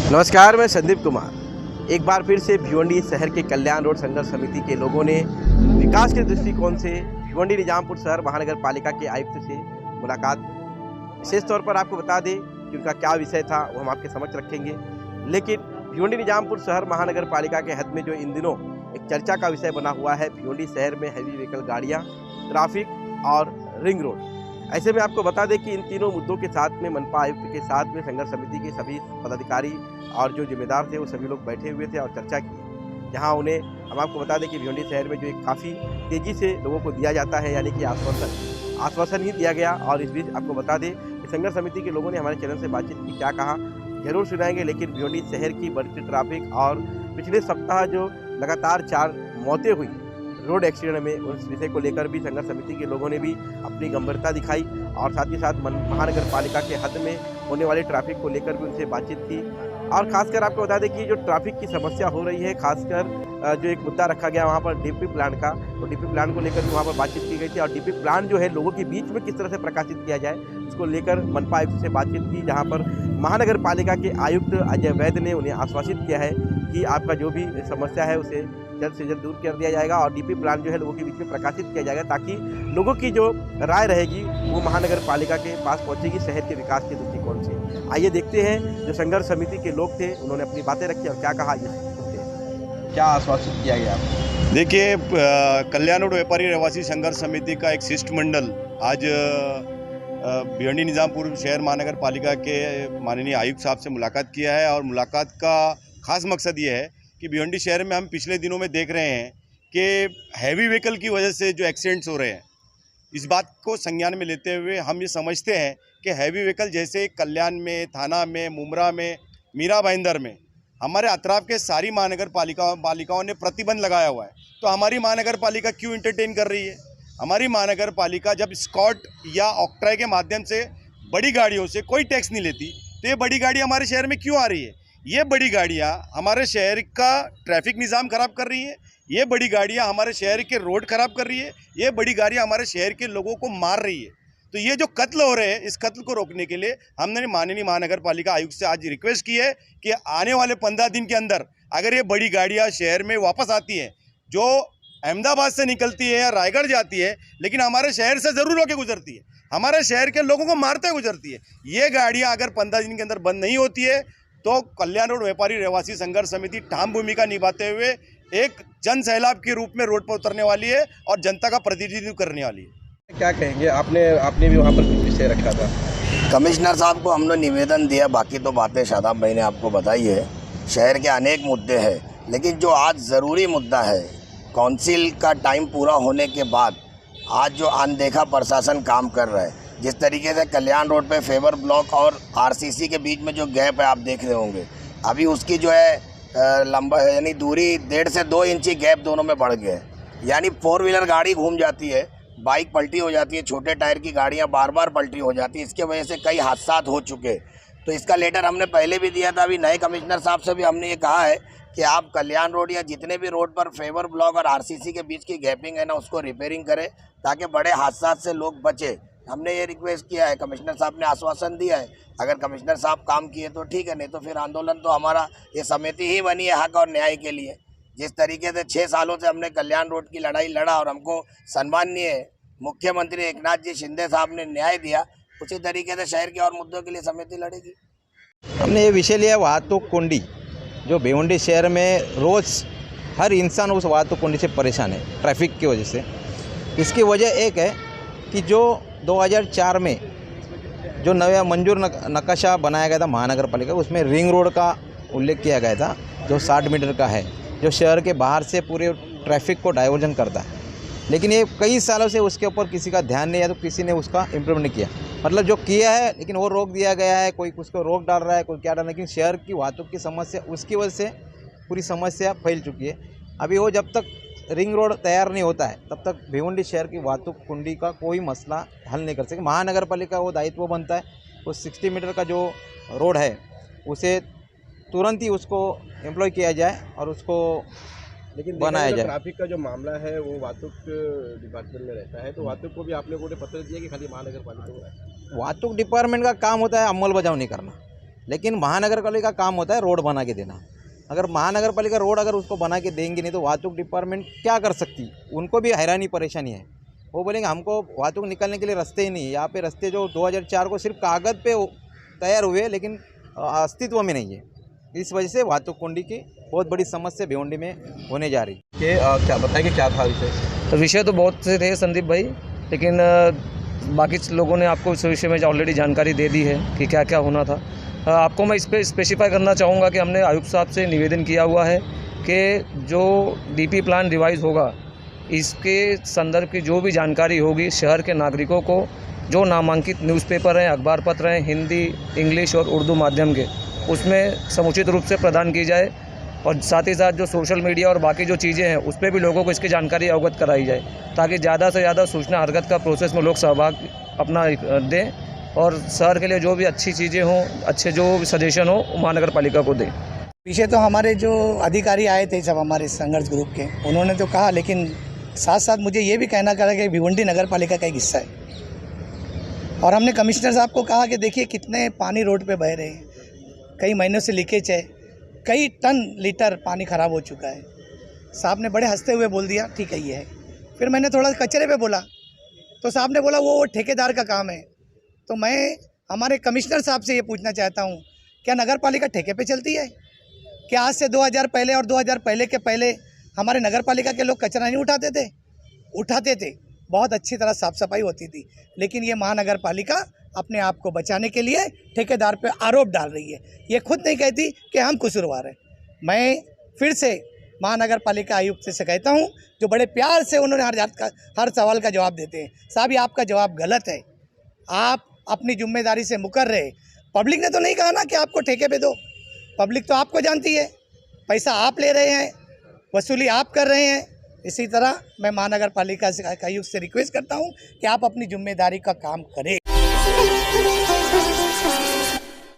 नमस्कार, मैं संदीप कुमार। एक बार फिर से भिवंडी शहर के कल्याण रोड संघर्ष समिति के लोगों ने विकास के दृष्टिकोण से भिवंडी निजामपुर शहर महानगर पालिका के आयुक्त से मुलाकात। विशेष तौर पर आपको बता दें कि उनका क्या विषय था वो हम आपके समक्ष रखेंगे। लेकिन भिवंडी निजामपुर शहर महानगर पालिका के हद में जो इन दिनों एक चर्चा का विषय बना हुआ है, भिवंडी शहर में हैवी व्हीकल गाड़ियाँ, ट्रैफिक और रिंग रोड। ऐसे में आपको बता दें कि इन तीनों मुद्दों के साथ में मनपा आयुक्त के साथ में संघर्ष समिति के सभी पदाधिकारी और जो जिम्मेदार थे वो सभी लोग बैठे हुए थे और चर्चा की। जहां उन्हें हम आपको बता दें कि भिवंडी शहर में जो एक काफ़ी तेज़ी से लोगों को दिया जाता है, यानी कि आश्वासन ही दिया गया। और इस बीच आपको बता दें कि संघर्ष समिति के लोगों ने हमारे चैनल से बातचीत की, क्या कहा जरूर सुनाएंगे। लेकिन भिवंडी शहर की बढ़ती ट्रैफिक और पिछले सप्ताह जो लगातार 4 मौतें हुई रोड एक्सीडेंट में, उस विषय को लेकर भी संघर्ष समिति के लोगों ने भी अपनी गंभीरता दिखाई और साथ ही साथ महानगर पालिका के हद में होने वाले ट्रैफिक को लेकर भी उनसे बातचीत की। और खासकर आपको बता दें कि जो ट्रैफिक की समस्या हो रही है, खासकर जो एक मुद्दा रखा गया वहाँ पर डीपी प्लान का, तो डीपी प्लान को लेकर भी वहाँ पर बातचीत की गई थी। और डीपी प्लान जो है लोगों के बीच में किस तरह से प्रकाशित किया जाए उसको लेकर मनपा आयुक्त से बातचीत की, जहाँ पर महानगर पालिका के आयुक्त अजय वैद्य ने उन्हें आश्वासित किया है कि आपका जो भी समस्या है उसे जल्द से जल्द दूर कर दिया जाएगा और डीपी प्लान जो है लोगों के बीच में प्रकाशित किया जाएगा, ताकि लोगों की जो राय रहेगी वो महानगर पालिका के पास पहुंचेगी शहर के विकास के दृष्टिकोण से। आइए देखते हैं जो संघर्ष समिति के लोग थे उन्होंने अपनी बातें रखी और क्या कहा, ये सुनते हैं। क्या आश्वासित किया गया आपको? देखिए, कल्याण रोड व्यापारी रहवासी संघर्ष समिति का एक शिष्टमंडल आज भिवंडी निजामपुर शहर महानगर पालिका के माननीय आयुक्त साहब से मुलाकात किया है। और मुलाकात का खास मकसद ये है कि भिवंडी शहर में हम पिछले दिनों में देख रहे हैं कि हैवी व्हीकल की वजह से जो एक्सीडेंट्स हो रहे हैं, इस बात को संज्ञान में लेते हुए हम ये समझते हैं कि हैवी व्हीकल जैसे कल्याण में, थाना में, मुमरा में, मीरा भाईंदर में हमारे अतराफ के सारी महानगर पालिकाओं ने प्रतिबंध लगाया हुआ है। तो हमारी महानगर पालिका क्यों इंटरटेन कर रही है? हमारी महानगर पालिका जब स्कॉट या ऑक्ट्राई के माध्यम से बड़ी गाड़ियों से कोई टैक्स नहीं लेती, तो ये बड़ी गाड़ी हमारे शहर में क्यों आ रही है? ये बड़ी गाड़ियाँ हमारे शहर का ट्रैफिक निज़ाम ख़राब कर रही है, ये बड़ी गाड़ियाँ हमारे शहर के रोड ख़राब कर रही है, ये बड़ी गाड़ियाँ हमारे शहर के लोगों को मार रही है। तो ये जो कत्ल हो रहे हैं, इस कत्ल को रोकने के लिए हमने माननीय महानगर पालिका आयुक्त से आज रिक्वेस्ट की है कि आने वाले 15 दिन के अंदर अगर ये बड़ी गाड़ियाँ शहर में वापस आती हैं, जो अहमदाबाद से निकलती है या रायगढ़ जाती है, लेकिन हमारे शहर से ज़रूर होकर गुजरती है, हमारे शहर के लोगों को मारते हुए गुजरती है, ये गाड़ियाँ अगर 15 दिन के अंदर बंद नहीं होती है तो कल्याण रोड व्यापारी रहवासी संघर्ष समिति ठाम भूमिका निभाते हुए एक जन सैलाब के रूप में रोड पर उतरने वाली है और जनता का प्रतिनिधित्व करने वाली है। क्या कहेंगे? आपने भी वहाँ पर कुछ विषय रखा था। कमिश्नर साहब को हमने निवेदन दिया, बाकी तो बातें शादाब भाई ने आपको बताई है। शहर के अनेक मुद्दे हैं, लेकिन जो आज ज़रूरी मुद्दा है, काउंसिल का टाइम पूरा होने के बाद आज जो अनदेखा प्रशासन काम कर रहा है, जिस तरीके से कल्याण रोड पे फेवर ब्लॉक और आरसीसी के बीच में जो गैप है आप देख रहे होंगे, अभी उसकी जो है लंबा यानी दूरी 1.5 से 2 इंची गैप दोनों में बढ़ गए। यानी 4 व्हीलर गाड़ी घूम जाती है, बाइक पलटी हो जाती है, छोटे टायर की गाड़ियां बार बार पलटी हो जाती है। इसके वजह से कई हादसा हो चुके। तो इसका लेटर हमने पहले भी दिया था। अभी नए कमिश्नर साहब से भी हमने ये कहा है कि आप कल्याण रोड या जितने भी रोड पर फेवर ब्लॉक और आरसीसी के बीच की गैपिंग है ना, उसको रिपेयरिंग करें ताकि बड़े हादसा से लोग बचे। हमने ये रिक्वेस्ट किया है, कमिश्नर साहब ने आश्वासन दिया है। अगर कमिश्नर साहब काम किए तो ठीक है, नहीं तो फिर आंदोलन तो हमारा ये समिति ही बनी है हक और न्याय के लिए। जिस तरीके से 6 सालों से हमने कल्याण रोड की लड़ाई लड़ा और हमको सम्माननीय मुख्यमंत्री एकनाथ जी शिंदे साहब ने न्याय दिया, उसी तरीके से शहर के और मुद्दों के लिए समिति लड़ेगी। हमने ये विषय लिया वाहतुक कुंडी, जो भिवंडी शहर में रोज़ हर इंसान उस वाहतुक कुंडी से परेशान है ट्रैफिक की वजह से। इसकी वजह एक है कि जो 2004 में जो नया मंजूर नक्शा बनाया गया था महानगर पालिका, उसमें रिंग रोड का उल्लेख किया गया था, जो 60 मीटर का है, जो शहर के बाहर से पूरे ट्रैफिक को डाइवर्जन करता है। लेकिन ये कई सालों से उसके ऊपर किसी का ध्यान नहीं है, तो किसी ने उसका इम्प्रूव नहीं किया। मतलब जो किया है लेकिन वो रोक दिया गया है, कोई उसको रोक डाल रहा है, कोई क्या डाल रहा है। लेकिन शहर की वाहतुक की समस्या, उसकी वजह से पूरी समस्या फैल चुकी है। अभी वो जब तक रिंग रोड तैयार नहीं होता है तब तक भिवंडी शहर की वाहतुक कुंडी का कोई मसला हल नहीं कर सके। महानगर पालिका वो दायित्व बनता है, वो 60 मीटर का जो रोड है उसे तुरंत ही उसको एम्प्लॉय किया जाए और उसको लेकिन बनाया जाए। ट्रैफिक का जो मामला है वो वाहतुक डिपार्टमेंट में रहता है, तो वाहतुक को भी आपने को पत्र दिया कि खाली महानगर पालिका को? वाहतुक डिपार्टमेंट का काम होता है अमलबजावनी करना। लेकिन महानगर पालिका का काम होता है रोड बना के देना। अगर महानगर पालिका रोड अगर उसको बना के देंगे नहीं तो वाहतूक डिपार्टमेंट क्या कर सकती, उनको भी हैरानी परेशानी है। वो बोलेंगे हमको वाहतूक निकलने के लिए रास्ते ही नहीं है। यहाँ पे रास्ते जो 2004 को सिर्फ कागज़ पे तैयार हुए लेकिन अस्तित्व में नहीं है। इस वजह से वाहतूक कुंडी की बहुत बड़ी समस्या भिवंडी में होने जा रही है। क्या बताएंगे क्या था विषय? तो विषय तो बहुत से थे संदीप भाई, लेकिन बाकी लोगों ने आपको इस विषय में ऑलरेडी जानकारी दे दी है कि क्या क्या होना था। आपको मैं इस पर स्पेसिफाई करना चाहूँगा कि हमने आयुक्त साहब से निवेदन किया हुआ है कि जो डीपी प्लान रिवाइज होगा इसके संदर्भ की जो भी जानकारी होगी शहर के नागरिकों को, जो नामांकित न्यूज़पेपर हैं, अखबार पत्र हैं, हिंदी, इंग्लिश और उर्दू माध्यम के, उसमें समुचित रूप से प्रदान की जाए। और साथ ही साथ जो सोशल मीडिया और बाकी जो चीज़ें हैं उस पर भी लोगों को इसकी जानकारी अवगत कराई जाए, ताकि ज़्यादा से ज़्यादा सूचना हरकत का प्रोसेस में लोग सहभाग अपना दें और शहर के लिए जो भी अच्छी चीज़ें हों, अच्छे जो भी सजेशन हो महानगर पालिका को दें। पीछे तो हमारे जो अधिकारी आए थे सब हमारे संघर्ष ग्रुप के, उन्होंने तो कहा, लेकिन साथ साथ मुझे ये भी कहना पड़ा कि भिवंडी नगर पालिका का एक हिस्सा है। और हमने कमिश्नर साहब को कहा कि देखिए कितने पानी रोड पे बह रहे हैं, कई महीनों से लीकेज है, कई टन लीटर पानी ख़राब हो चुका है। साहब ने बड़े हंसते हुए बोल दिया ठीक है ये है। फिर मैंने थोड़ा कचरे पे बोला तो साहब ने बोला वो ठेकेदार का काम है। तो मैं हमारे कमिश्नर साहब से ये पूछना चाहता हूँ, क्या नगर पालिका ठेके पे चलती है? क्या आज से 2000 पहले और 2000 पहले के पहले हमारे नगर पालिका के लोग कचरा नहीं उठाते थे? उठाते थे, बहुत अच्छी तरह साफ़ सफाई होती थी। लेकिन ये महानगर पालिका अपने आप को बचाने के लिए ठेकेदार पे आरोप डाल रही है। ये खुद नहीं कहती कि हम कसूरवार हैं। मैं फिर से महानगर पालिका आयुक्त से कहता हूँ, जो बड़े प्यार से उन्होंने हर सवाल का जवाब देते हैं, साहब ये आपका जवाब गलत है, आप अपनी जिम्मेदारी से मुकर रहे। पब्लिक ने तो नहीं कहा ना कि आपको ठेके पे दो, पब्लिक तो आपको जानती है, पैसा आप ले रहे हैं, वसूली आप कर रहे हैं। इसी तरह मैं महानगर पालिका से आयुक्त से रिक्वेस्ट करता हूं कि आप अपनी जिम्मेदारी का काम करें।